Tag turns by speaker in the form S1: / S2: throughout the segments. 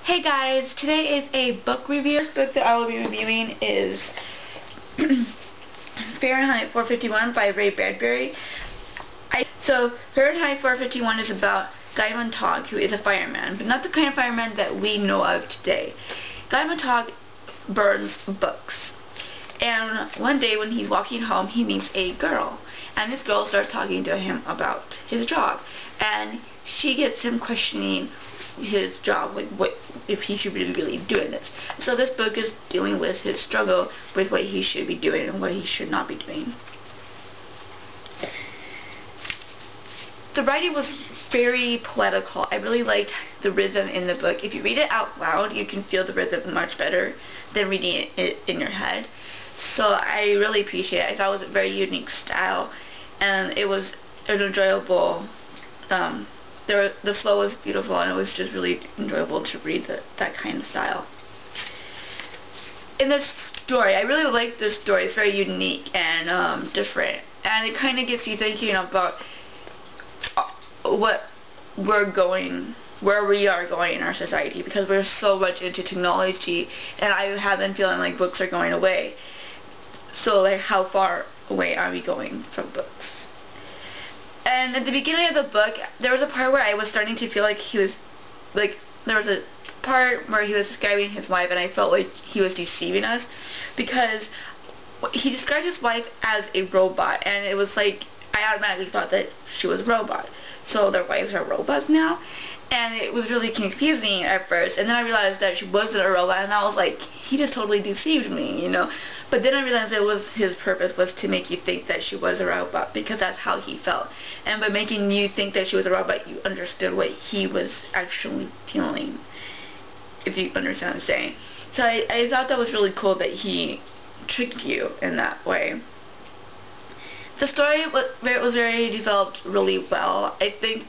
S1: Hey guys, today is a book review. This book that I will be reviewing is Fahrenheit 451 by Ray Bradbury. So Fahrenheit 451 is about Guy Montag, who is a fireman, but not the kind of fireman that we know of today. Guy Montag burns books. And one day when he's walking home, he meets a girl. And this girl starts talking to him about his job. And she gets him questioning his job, like what if he should be really doing this. So this book is dealing with his struggle with what he should be doing and what he should not be doing. The writing was very poetical. I really liked the rhythm in the book. If you read it out loud, you can feel the rhythm much better than reading it in your head. So I really appreciate it. I thought it was a very unique style, and it was an enjoyable, the flow was beautiful, and it was just really enjoyable to read that kind of style. In this story, I really like this story. It's very unique and different, and it kind of gets you thinking about where we are going in our society, because we're so much into technology, and I have been feeling like books are going away. So, like, how far away are we going from books? And at the beginning of the book, there was a part where I was starting to feel like there was a part where he was describing his wife, and I felt like he was deceiving us, because he described his wife as a robot, and it was like, I automatically thought that she was a robot. So their wives are robots now? And it was really confusing at first, and then I realized that she wasn't a robot, and I was like, he just totally deceived me, you know. But then I realized it was his purpose was to make you think that she was a robot, because that's how he felt. And by making you think that she was a robot, you understood what he was actually feeling, if you understand what I'm saying. So I thought that was really cool that he tricked you in that way. The story was very developed really well. I think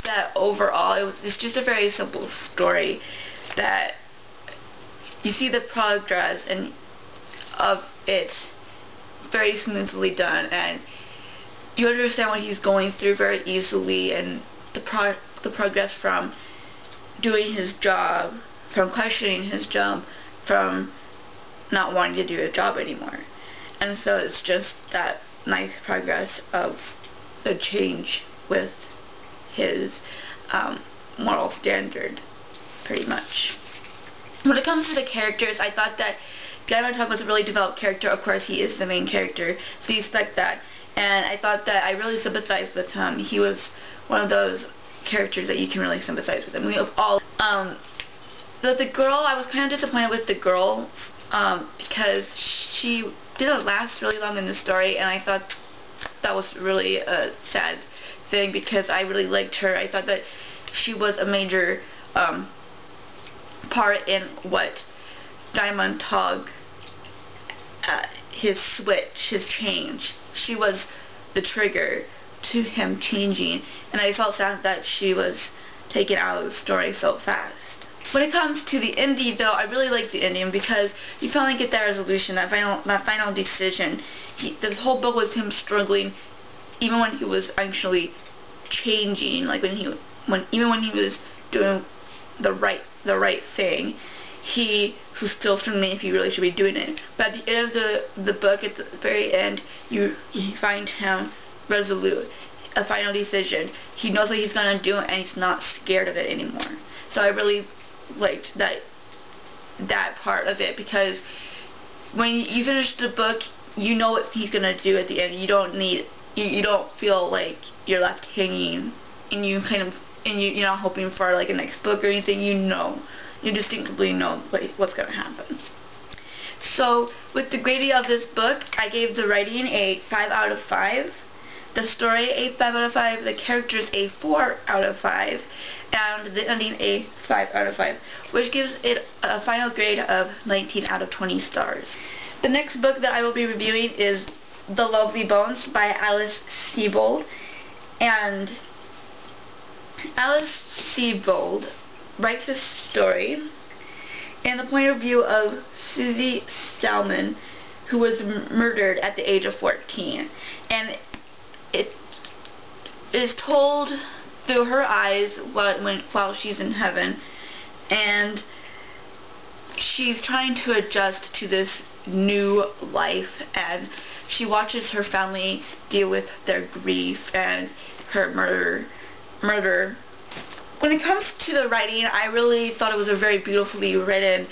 S1: that overall it's just a very simple story that you see the progress and of it very smoothly done, and you understand what he's going through very easily, and the progress from doing his job, from questioning his job, from not wanting to do a job anymore. And so it's just that nice progress of the change with his moral standard, pretty much. When it comes to the characters, I thought that Guy Montag was a really developed character. Of course, he is the main character, so you expect that. And I thought that I really sympathized with him. He was one of those characters that you can really sympathize with him. We have all. The girl, I was kind of disappointed with the girl because she didn't last really long in the story, and I thought that was really a sad thing, because I really liked her. I thought that she was a major part in what Guy Montag, his switch, his change. She was the trigger to him changing, and I felt sad that she was taken out of the story so fast. When it comes to the ending, though, I really like the ending, because you finally get that resolution, that final decision. The whole book was him struggling, even when he was actually changing, like even when he was doing the right thing, he was still struggling if he really should be doing it. But at the end of the book, at the very end, you find him resolute, a final decision. He knows what he's gonna do, and he's not scared of it anymore. So I really liked that part of it, because when you finish the book, you know what he's gonna do at the end. You don't feel like you're left hanging, and you're not hoping for like a next book or anything. You distinctly know what's gonna happen. So with the grading of this book, I gave the writing a 5 out of 5, the story a 5 out of 5, the characters a 4 out of 5, and the ending a 5 out of 5, which gives it a final grade of 19 out of 20 stars. The next book that I will be reviewing is The Lovely Bones by Alice Sebold. And Alice Sebold writes this story in the point of view of Susie Salmon, who was murdered at the age of 14. And it is told through her eyes while she's in heaven, and she's trying to adjust to this new life, and she watches her family deal with their grief and her murder. When it comes to the writing, I really thought it was a very beautifully written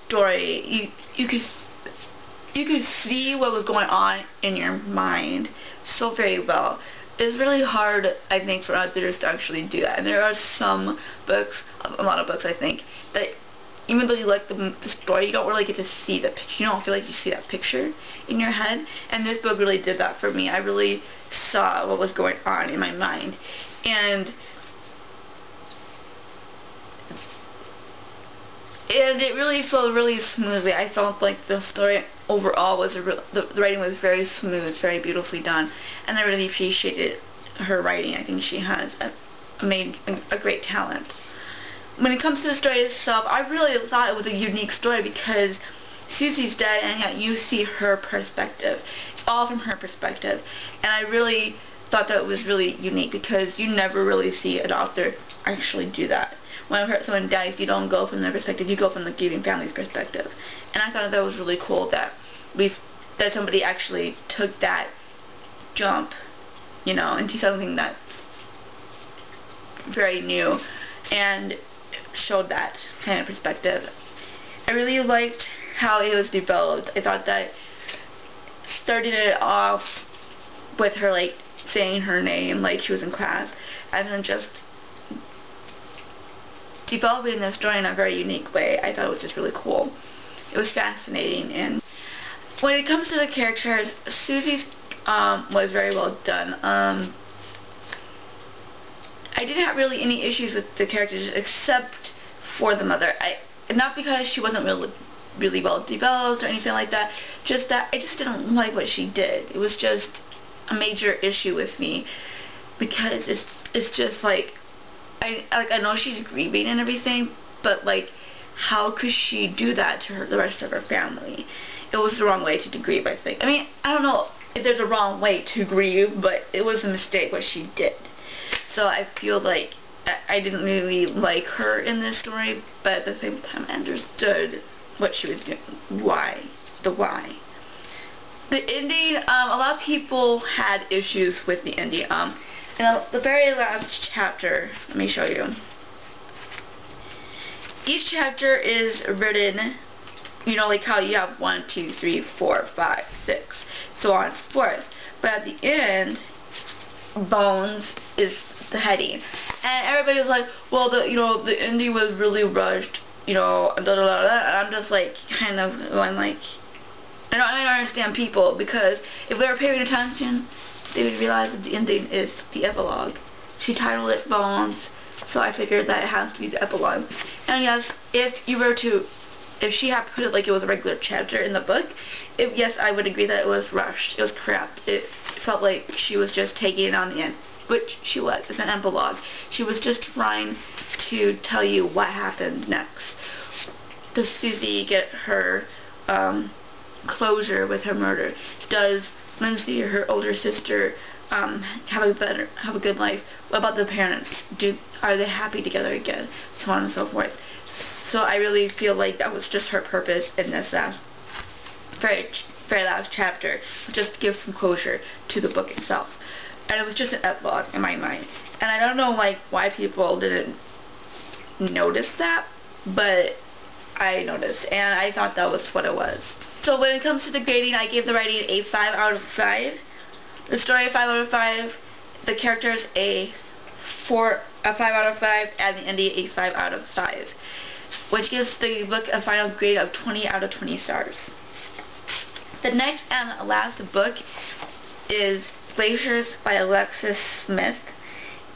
S1: story. You could see what was going on in your mind so very well. It's really hard, I think, for authors to actually do that. And there are some books, a lot of books, I think, that even though you like the story, you don't really get to see the picture. You don't feel like you see that picture in your head. And this book really did that for me. I really saw what was going on in my mind. And it really flowed really smoothly. I felt like the story overall was the writing was very smooth, very beautifully done, and I really appreciated her writing. I think she has a great talent. When it comes to the story itself, I really thought it was a unique story because Susie's dead, and yet you see her perspective. It's all from her perspective, and I really thought that it was really unique because you never really see an author actually do that. When someone dies, you don't go from their perspective, you go from the grieving family's perspective. And I thought that was really cool that somebody actually took that jump, you know, into something that's very new and showed that kind of perspective. I really liked how it was developed. I thought that starting it off with her like saying her name like she was in class, and then just developing the story in a very unique way. I thought it was just really cool. It was fascinating. And when it comes to the characters, Susie's was very well done. I didn't have really any issues with the characters except for the mother. Not because she wasn't really well developed or anything like that, just that I just didn't like what she did. It was just a major issue with me because it's just like I know she's grieving and everything, but like, how could she do that to the rest of her family? It was the wrong way to grieve, I think. I mean, I don't know if there's a wrong way to grieve, but it was a mistake what she did. So I feel like I didn't really like her in this story, but at the same time I understood what she was doing. Why. The why. The ending, a lot of people had issues with the ending. You know, the very last chapter, let me show you. Each chapter is written, you know, like how you have 1, 2, 3, 4, 5, 6, so on and so forth. But at the end, Bones is the heading. And everybody was like, well, the ending was really rushed, you know, blah, blah, blah, blah. And I'm just like, kind of going like, I don't understand people, because if they were paying attention, they would realize that the ending is the epilogue. She titled it Bones, so I figured that it has to be the epilogue. And yes, if she had put it like it was a regular chapter in the book, yes, I would agree that it was rushed. It was cramped. It felt like she was just taking it on the end, which she was. It's an epilogue. She was just trying to tell you what happened next. Does Susie get her closure with her murder? Does Lindsay, her older sister, have a good life? What about the parents? Are they happy together again? So on and so forth. So I really feel like that was just her purpose in this very last chapter, just to give some closure to the book itself. And it was just an epilogue in my mind. And I don't know like why people didn't notice that, but I noticed, and I thought that was what it was. So when it comes to the grading, I gave the writing a 5 out of 5. The story a 5 out of 5. The characters a 5 out of 5, and the ending a 5 out of 5, which gives the book a final grade of 20 out of 20 stars. The next and last book is Glaciers by Alexis Smith,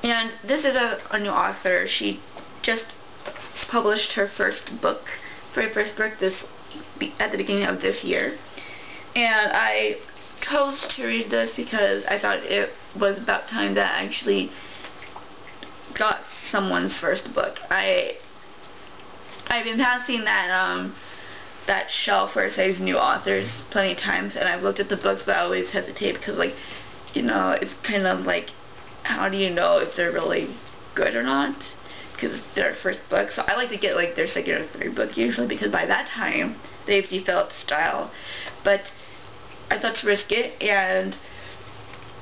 S1: and this is a new author. She just published her very first book at the beginning of this year, and I chose to read this because I thought it was about time that I actually got someone's first book. I've been passing that shelf where it says new authors plenty of times, and I've looked at the books, but I always hesitate because, like, you know, it's kind of like, how do you know if they're really good or not? because it's their first book. So I like to get like their second or third book usually, because by that time they've developed style. But I thought to risk it, and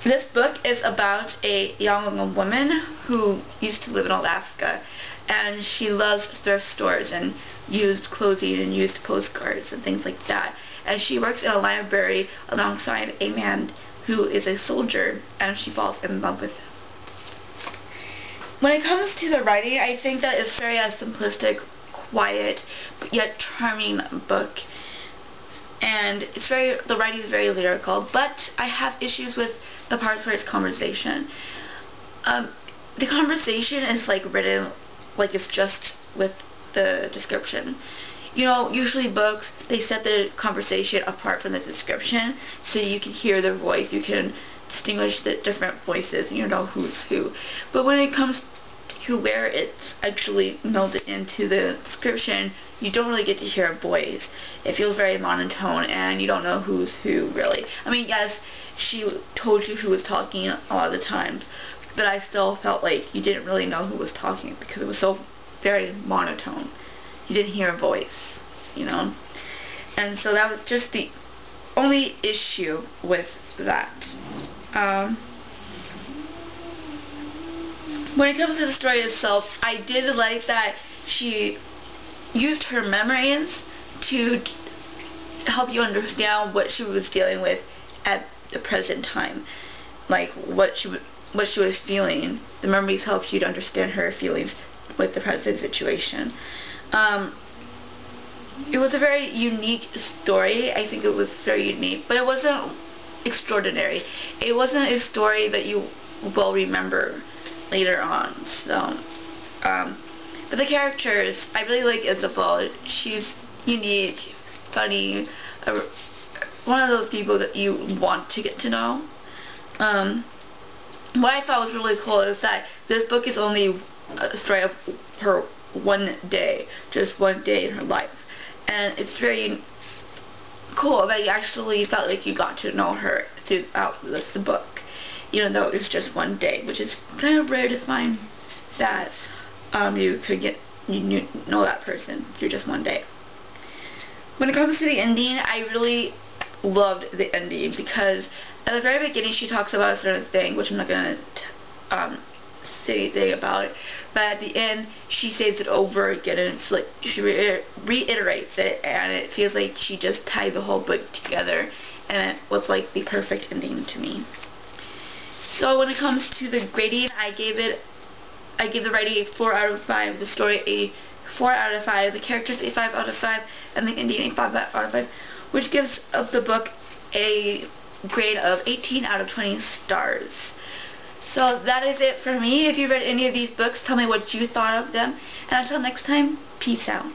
S1: this book is about a young woman who used to live in Alaska, and she loves thrift stores and used clothing and used postcards and things like that. And she works in a library alongside a man who is a soldier, and she falls in love with him. When it comes to the writing, I think that it's very simplistic, quiet, but yet charming book. And the writing is very lyrical, but I have issues with the parts where it's conversation. The conversation is like written like it's just with the description. You know, usually books, they set the conversation apart from the description, so you can hear their voice, you can distinguish the different voices, and you know who's who. But when it comes to where it's actually melded into the description, you don't really get to hear a voice. It feels very monotone, and you don't know who's who, really. I mean, yes, she told you who was talking a lot of the times, but I still felt like you didn't really know who was talking, because it was so very monotone. You didn't hear a voice, you know. And so that was just the only issue with that. When it comes to the story itself, I did like that she used her memories to help you understand what she was dealing with at the present time, like what she was feeling. The memories helped you to understand her feelings with the present situation. It was a very unique story. I think it was very unique, but it wasn't extraordinary. It wasn't a story that you will remember later on. So, but the characters, I really like Isabel. She's unique, funny, one of those people that you want to get to know. What I thought was really cool is that this book is only a story of her one day, just one day in her life, and it's very cool that you actually felt like you got to know her throughout the book, even though it was just one day, which is kind of rare to find that you could know that person through just one day. When it comes to the ending, I really loved the ending, because at the very beginning she talks about a certain thing, which I'm not going to say anything about it, but at the end she says it over again, and it's like she reiterates it, and it feels like she just tied the whole book together, and it was like the perfect ending to me. So when it comes to the grading, I gave the writing a 4 out of 5, the story a 4 out of 5, the characters a 5 out of 5, and the ending a 5 out of 5, which gives of the book a grade of 18 out of 20 stars. So that is it for me. If you read any of these books, tell me what you thought of them. And until next time, peace out.